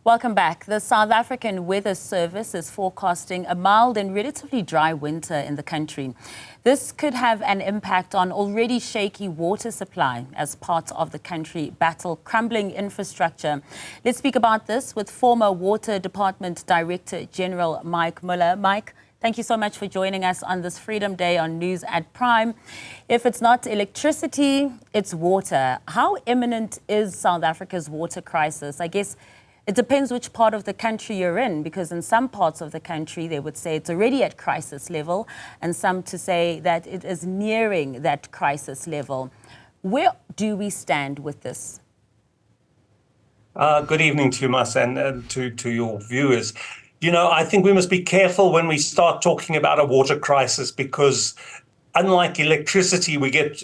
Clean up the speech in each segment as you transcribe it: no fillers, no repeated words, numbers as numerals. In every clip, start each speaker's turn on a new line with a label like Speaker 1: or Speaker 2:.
Speaker 1: Welcome back. The South African Weather Service is forecasting a mild and relatively dry winter in the country. This could have an impact on already shaky water supply as parts of the country battle crumbling infrastructure. Let's speak about this with former Water Department Director General Mike Muller. Mike, thank you so much for joining us on this Freedom Day on News at Prime. If it's not electricity, it's water. How imminent is South Africa's water crisis? I guess it depends which part of the country you're in, because in some parts of the country, they would say it's already at crisis level, and some to say that it is nearing that crisis level. Where do we stand with this?
Speaker 2: Good evening to you, Mas, and to your viewers. You know, I think we must be careful when we start talking about a water crisis, because unlike electricity, we get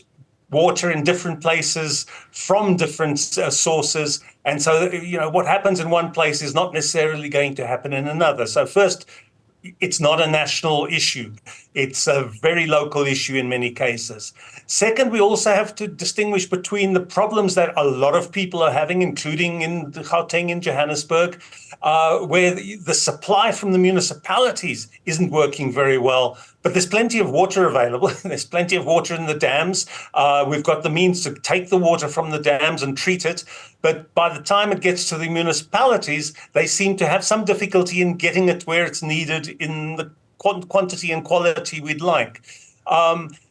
Speaker 2: water in different places from different sources. And so, you know, what happens in one place is not necessarily going to happen in another. So first, it's not a national issue. It's a very local issue in many cases. Second, we also have to distinguish between the problems that a lot of people are having, including in Gauteng, in Johannesburg, where the supply from the municipalities isn't working very well. But there's plenty of water available. There's plenty of water in the dams. We've got the means to take the water from the dams and treat it. But by the time it gets to the municipalities, they seem to have some difficulty in getting it where it's needed in the quantity and quality we'd like.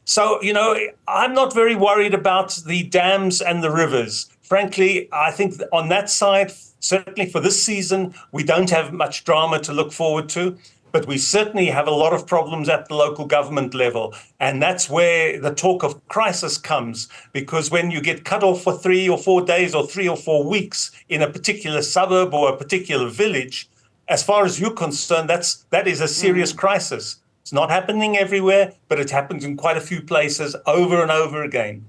Speaker 2: So, you know, I'm not very worried about the dams and the rivers. Frankly, I think on that side, certainly for this season, we don't have much drama to look forward to. But we certainly have a lot of problems at the local government level. And that's where the talk of crisis comes, because when you get cut off for 3 or 4 days or 3 or 4 weeks in a particular suburb or a particular village, as far as you're concerned, that is a serious crisis. It's not happening everywhere, but it happens in quite a few places over and over again.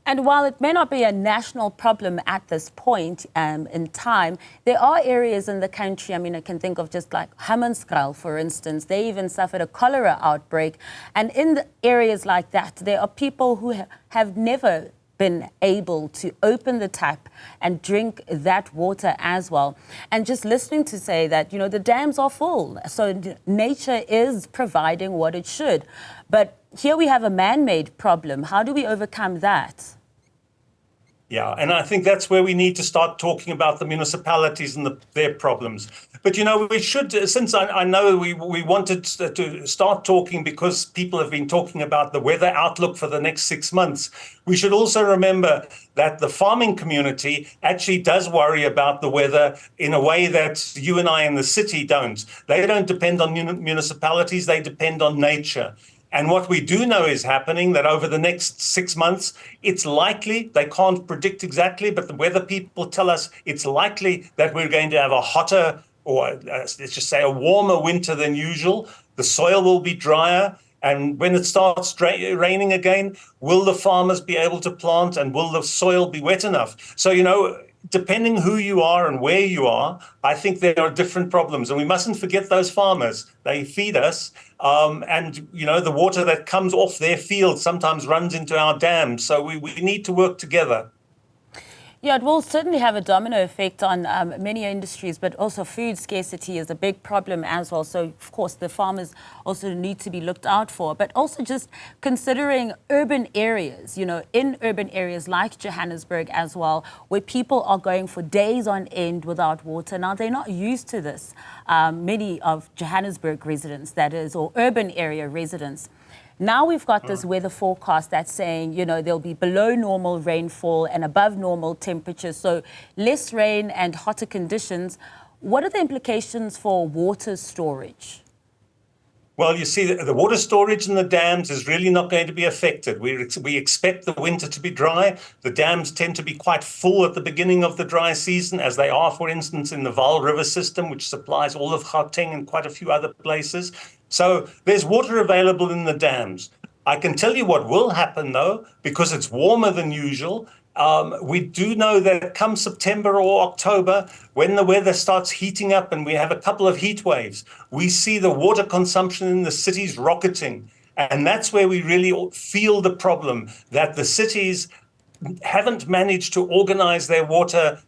Speaker 1: And while it may not be a national problem at this point in time, there are areas in the country, I mean, I can think of just like Hammanskraal, for instance. They even suffered a cholera outbreak. And in the areas like that, there are people who have never been able to open the tap and drink that water as well. And just listening to say that, you know, the dams are full. So nature is providing what it should. But here we have a man-made problem. How do we overcome that?
Speaker 2: Yeah, and I think that's where we need to start talking about the municipalities and their problems. But, you know, we should, since I know we wanted to start talking because people have been talking about the weather outlook for the next 6 months, we should also remember that the farming community actually does worry about the weather in a way that you and I in the city don't. They don't depend on municipalities, they depend on nature. And what we do know is happening, that over the next 6 months, it's likely, they can't predict exactly, but the weather people tell us it's likely that we're going to have a hotter, or let's just say a warmer winter than usual. The soil will be drier. And when it starts raining again, will the farmers be able to plant, and will the soil be wet enough? So, you know, depending who you are and where you are, I think there are different problems. And we mustn't forget those farmers. They feed us. And, you know, the water that comes off their fields sometimes runs into our dams. So we need to work together.
Speaker 1: Yeah, it will certainly have a domino effect on many industries, but also food scarcity is a big problem as well. So, of course, the farmers also need to be looked out for, but also just considering urban areas, you know, in urban areas like Johannesburg as well, where people are going for days on end without water. Now, they're not used to this. Many of Johannesburg residents, that is, or urban area residents. Now we've got this weather forecast that's saying, you know, there'll be below normal rainfall and above normal temperatures, so less rain and hotter conditions. What are the implications for water storage?
Speaker 2: Well, you see, the water storage in the dams is really not going to be affected. We expect the winter to be dry. The dams tend to be quite full at the beginning of the dry season, as they are, for instance, in the Vaal River system, which supplies all of Gauteng and quite a few other places. So there's water available in the dams. I can tell you what will happen, though, because it's warmer than usual. We do know that come September or October, when the weather starts heating up and we have a couple of heat waves, we see the water consumption in the cities rocketing. And that's where we really feel the problem, that the cities haven't managed to organize their water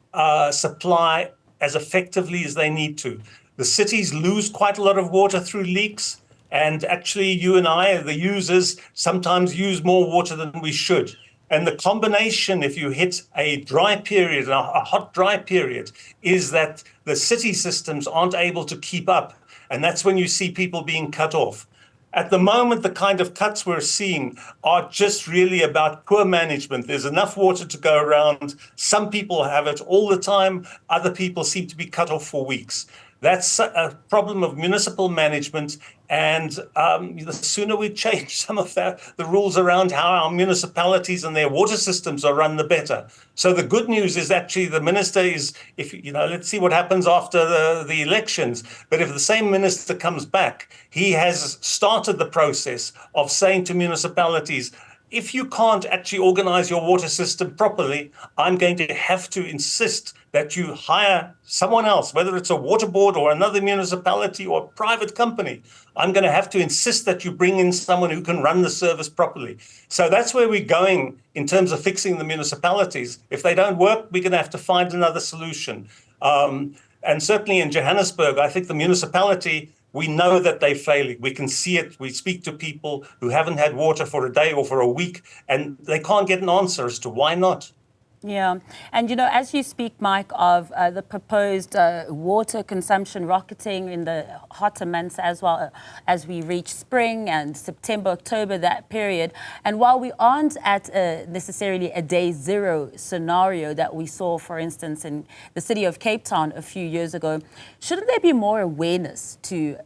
Speaker 2: supply as effectively as they need to. The cities lose quite a lot of water through leaks, and actually you and I, the users, sometimes use more water than we should. And the combination, if you hit a dry period, a hot dry period, is that the city systems aren't able to keep up. And that's when you see people being cut off. At the moment, the kind of cuts we're seeing are just really about poor management. There's enough water to go around. Some people have it all the time. Other people seem to be cut off for weeks. That's a problem of municipal management, and the sooner we change some of the rules around how our municipalities and their water systems are run, the better. So the good news is actually the minister is, let's see what happens after the elections, but if the same minister comes back, he has started the process of saying to municipalities, if you can't actually organize your water system properly, I'm going to have to insist that you hire someone else, whether it's a water board or another municipality or a private company. I'm going to have to insist that you bring in someone who can run the service properly. So that's where we're going in terms of fixing the municipalities. If they don't work, we're going to have to find another solution. And certainly in Johannesburg, I think the municipality, we know that they're failing. We can see it. We speak to people who haven't had water for a day or for a week, and they can't get an answer as to why not.
Speaker 1: Yeah. And, as you speak, Mike, of the proposed water consumption rocketing in the hotter months as well as we reach spring and September, October, that period. And while we aren't at necessarily a day zero scenario that we saw, for instance, in the city of Cape Town a few years ago, shouldn't there be more awareness to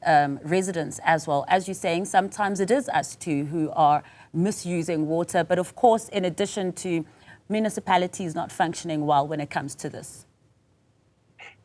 Speaker 1: residents as well? As you're saying, sometimes it is us too who are misusing water. But of course, in addition to municipalities not functioning well when it comes to this.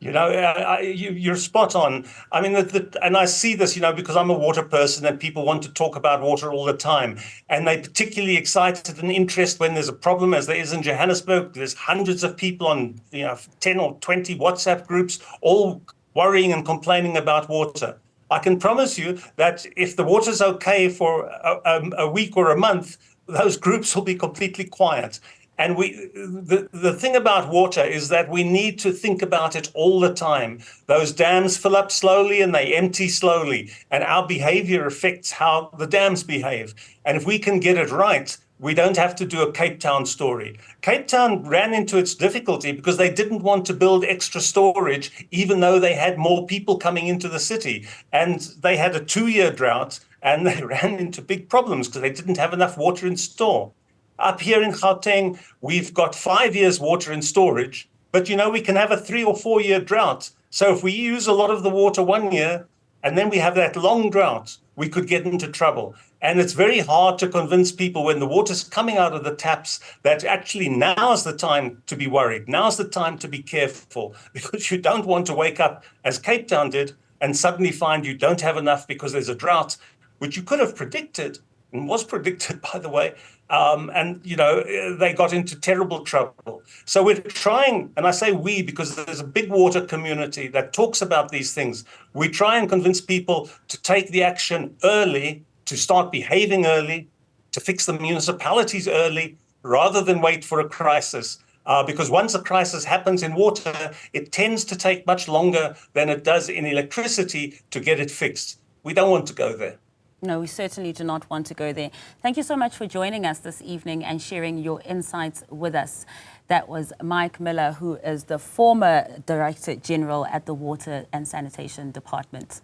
Speaker 2: You're spot on. I mean, and I see this, because I'm a water person and people want to talk about water all the time. And they're particularly excited and interested when there's a problem, as there is in Johannesburg. There's hundreds of people on, 10 or 20 WhatsApp groups, all worrying and complaining about water. I can promise you that if the water's okay for a week or a month, those groups will be completely quiet. And the thing about water is that we need to think about it all the time. Those dams fill up slowly and they empty slowly. And our behavior affects how the dams behave. And if we can get it right, we don't have to do a Cape Town story. Cape Town ran into its difficulty because they didn't want to build extra storage, even though they had more people coming into the city. And they had a 2-year drought and they ran into big problems because they didn't have enough water in store. Up here in Gauteng, we've got 5 years water in storage, but we can have a 3 or 4 year drought. So if we use a lot of the water 1 year and then we have that long drought, we could get into trouble. And it's very hard to convince people when the water's coming out of the taps that actually now's the time to be worried. Now's the time to be careful, because you don't want to wake up as Cape Town did and suddenly find you don't have enough because there's a drought, which you could have predicted and was predicted, by the way. They got into terrible trouble. So we're trying, and I say we because there's a big water community that talks about these things. We try and convince people to take the action early, to start behaving early, to fix the municipalities early, rather than wait for a crisis. Because once a crisis happens in water, it tends to take much longer than it does in electricity to get it fixed. We don't want to go there.
Speaker 1: No, we certainly do not want to go there. Thank you so much for joining us this evening and sharing your insights with us. That was Mike Muller, who is the former Director General at the Water and Sanitation Department.